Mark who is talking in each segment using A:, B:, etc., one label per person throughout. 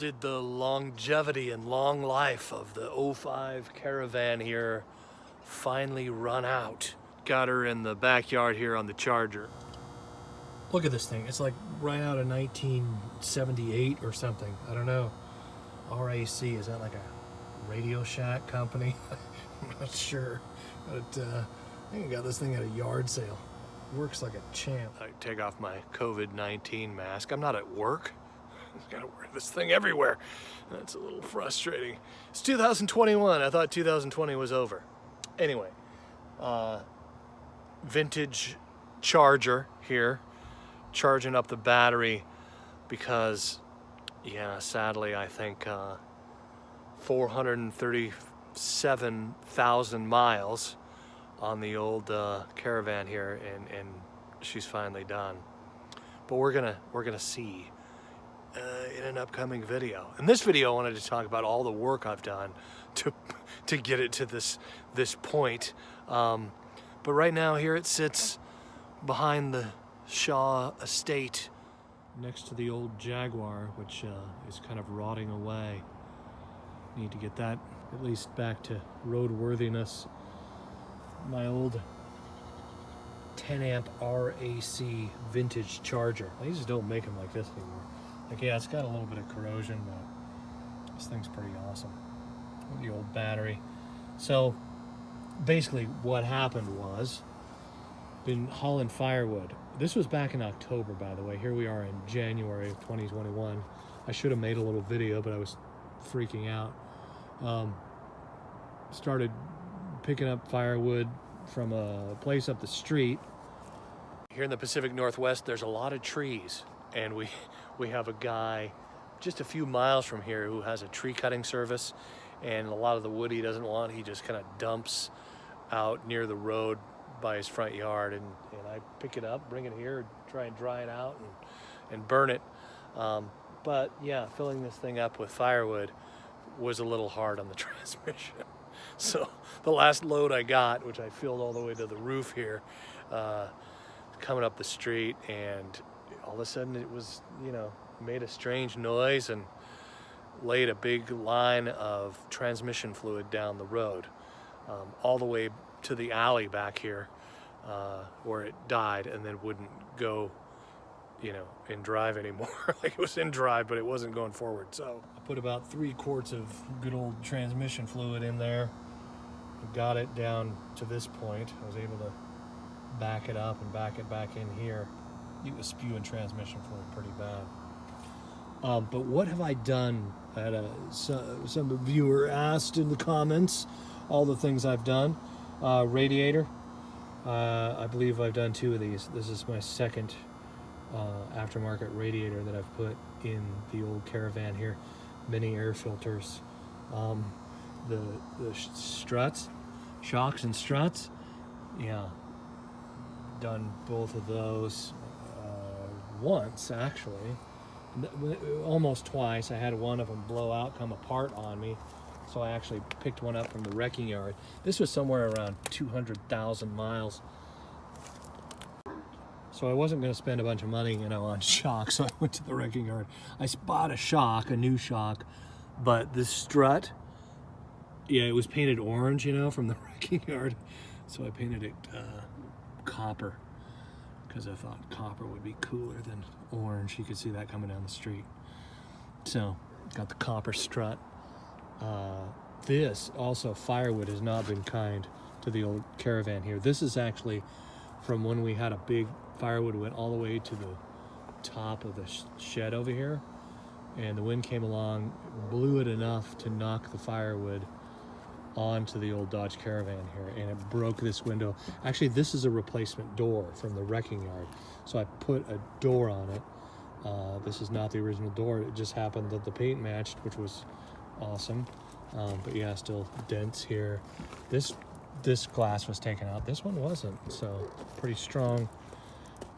A: did the longevity and long life of the 05 Caravan here finally run out. Got her in the backyard here on the Charger. Look at this thing. It's like right out of 1978 or something. I don't know. RAC, is that like a Radio Shack company? I'm not sure. But I think I got this thing at a yard sale. Works like a champ. I take off my COVID-19 mask. I'm not at work. I've got to wear this thing everywhere. That's a little frustrating. It's 2021. I thought 2020 was over. Anyway, vintage Charger here, charging up the battery because, yeah, sadly, I think 437,000 miles on the old Caravan here, and she's finally done. But we're gonna see in an upcoming video. In this video, I wanted to talk about all the work I've done to get it to this point. But right now, here it sits behind the Shaw estate, next to the old Jaguar, which is kind of rotting away. Need to get that at least back to roadworthiness. My old 10 amp RAC vintage Charger. They just don't make them like this anymore. Like, yeah, it's got a little bit of corrosion, but this thing's pretty awesome. The old battery. So basically what happened was, been hauling firewood. This was back in October, by the way. Here we are in January of 2021. I should have made a little video, but I was freaking out. Started picking up firewood from a place up the street. Here in the Pacific Northwest, there's a lot of trees, and we have a guy just a few miles from here who has a tree cutting service, and a lot of the wood he doesn't want, he just kind of dumps out near the road by his front yard, and I pick it up, bring it here, try and dry it out and burn it. But yeah, filling this thing up with firewood was a little hard on the transmission. So the last load I got, which I filled all the way to the roof here, coming up the street, and all of a sudden it was, made a strange noise and laid a big line of transmission fluid down the road, all the way to the alley back here, where it died and then wouldn't go, in drive anymore. Like, it was in drive, but it wasn't going forward. So I put about 3 quarts of good old transmission fluid in there, got it down to this point. I was able to back it up and back it back in here. It was spewing transmission fluid pretty bad. But what have I done? I had some viewer asked in the comments all the things I've done. Radiator. I believe I've done 2 of these. This is my second aftermarket radiator that I've put in the old Caravan here. Mini air filters. The struts, shocks and struts. Yeah, done both of those once, actually. Almost twice. I had one of them blow out, come apart on me. So I actually picked one up from the wrecking yard. This was somewhere around 200,000 miles. So I wasn't going to spend a bunch of money, on shocks. So I went to the wrecking yard. I bought a new shock, but the strut, yeah, it was painted orange, from the wrecking yard. So I painted it copper, because I thought copper would be cooler than orange. You could see that coming down the street. So got the copper strut. This also, firewood has not been kind to the old Caravan here. This is actually from when we had a big firewood, went all the way to the top of the shed over here, and the wind came along, blew it enough to knock the firewood onto the old Dodge Caravan here, and it broke this window. Actually, this is a replacement door from the wrecking yard, so I put a door on it. This is not the original door. It just happened that the paint matched, which was awesome. But yeah, still dents here. This glass was taken out. This one wasn't, so pretty strong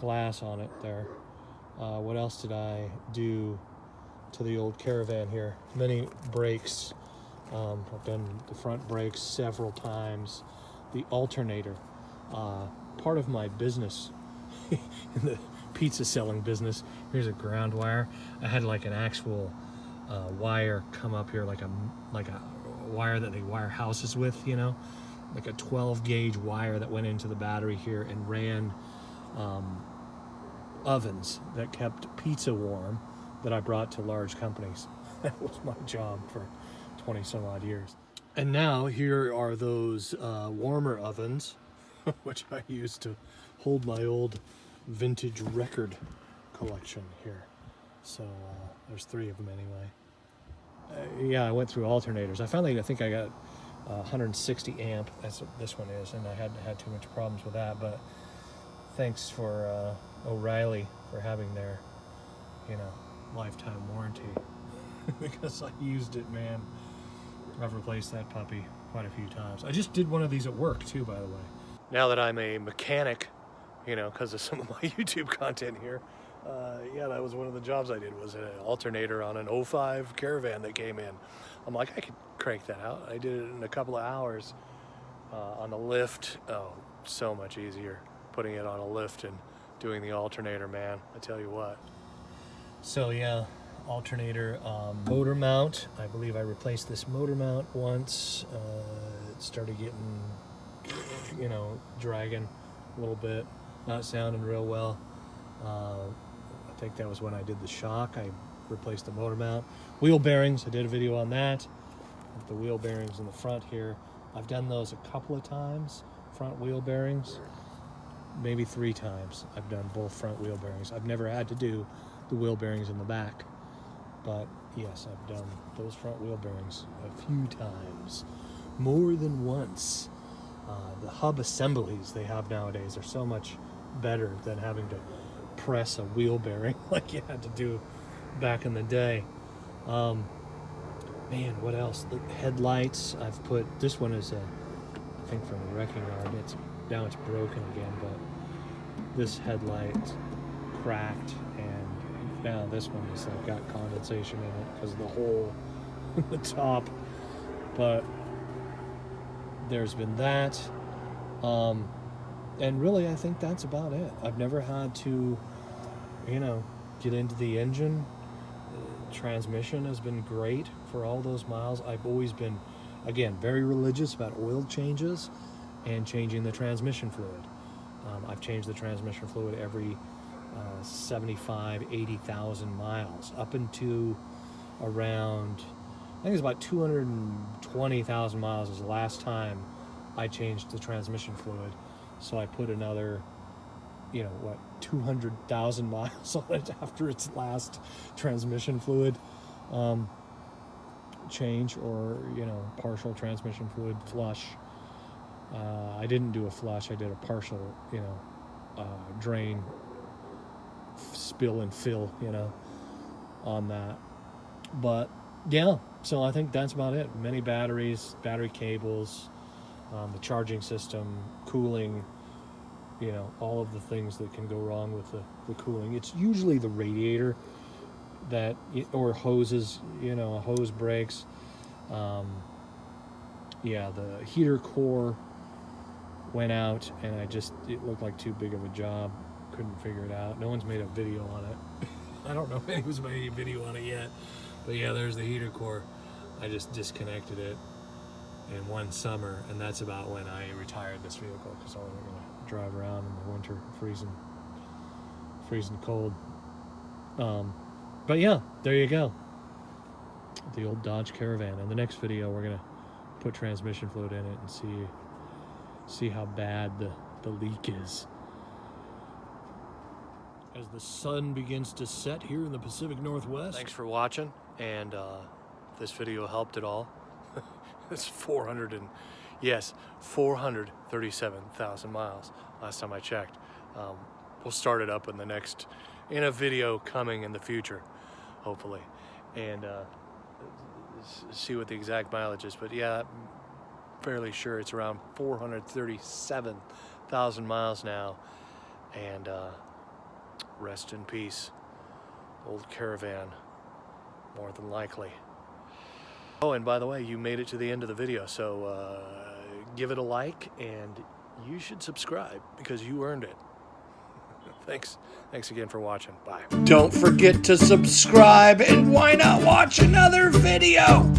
A: glass on it there. What else did I do to the old Caravan here? Many brakes. I've done the front brakes several times. The alternator. Part of my business, in the pizza selling business, here's a ground wire. I had like an actual wire come up here like a wire that they wire houses with, you know, like a 12 gauge wire that went into the battery here and ran ovens that kept pizza warm that I brought to large companies. That was my job for 20 some odd years. And now here are those warmer ovens, which I used to hold my old vintage record collection here. So there's 3 of them anyway. Yeah, I went through alternators. I think I got 160 amp. That's what this one is, and I hadn't had too much problems with that. But thanks for O'Reilly for having their, you know, lifetime warranty because I used it, man. I've replaced that puppy quite a few times. I just did one of these at work too, by the way. Now that I'm a mechanic, you know, because of some of my YouTube content here, yeah, that was one of the jobs I did, was an alternator on an 05 Caravan that came in. I'm like, I could crank that out. I did it in a couple of hours on the lift. Oh, so much easier putting it on a lift and doing the alternator, man. I tell you what. So yeah, alternator, motor mount. I believe I replaced this motor mount once. It started getting, you know, dragging a little bit, not sounding real well. I think that was when I did the shock. I replaced the motor mount. Wheel bearings, I did a video on that. The wheel bearings in the front here, I've done those a couple of times. Front wheel bearings, maybe 3 times I've done both front wheel bearings. I've never had to do the wheel bearings in the back, but yes, I've done those front wheel bearings a few times, more than once. The hub assemblies they have nowadays are so much better than having to press a wheel bearing like you had to do back in the day. Man, what else? The headlights, I've put, this one is I think from the wrecking yard. Now it's broken again, but this headlight cracked, and now this one is like got condensation in it because of the hole in the top. But there's been that. And really, I think that's about it. I've never had to, you know, get into the engine. Transmission has been great for all those miles. I've always been, again, very religious about oil changes and changing the transmission fluid. I've changed the transmission fluid every 80,000 miles, up into around, I think it's about 220,000 miles is the last time I changed the transmission fluid. So I put another, you know, what, 200,000 miles on it after its last transmission fluid change, or, you know, partial transmission fluid flush. I didn't do a flush, I did a partial, you know, drain, spill and fill, you know, on that. But yeah, so I think that's about it. Many batteries, battery cables, the charging system, cooling, you know, all of the things that can go wrong with the cooling. It's usually the radiator that, or hoses, you know, a hose breaks. Yeah, the heater core went out, and it looked like too big of a job. Couldn't figure it out. No one's made a video on it. I don't know if anyone's made a video on it yet, but yeah, there's the heater core. I just disconnected it in one summer, and that's about when I retired this vehicle, because I wasn't going to drive around in the winter freezing cold. But yeah, there you go, the old Dodge Caravan. In the next video, we're going to put transmission fluid in it and see how bad the leak is. As the sun begins to set here in the Pacific Northwest. Thanks for watching, and if this video helped at all, it's 437,000 miles last time I checked. We'll start it up in a video coming in the future, hopefully, and see what the exact mileage is. But yeah, I'm fairly sure it's around 437,000 miles now, and rest in peace, old Caravan, more than likely. Oh, and by the way, you made it to the end of the video, so give it a like, and you should subscribe because you earned it. Thanks again for watching. Bye.
B: Don't forget to subscribe, and why not watch another video?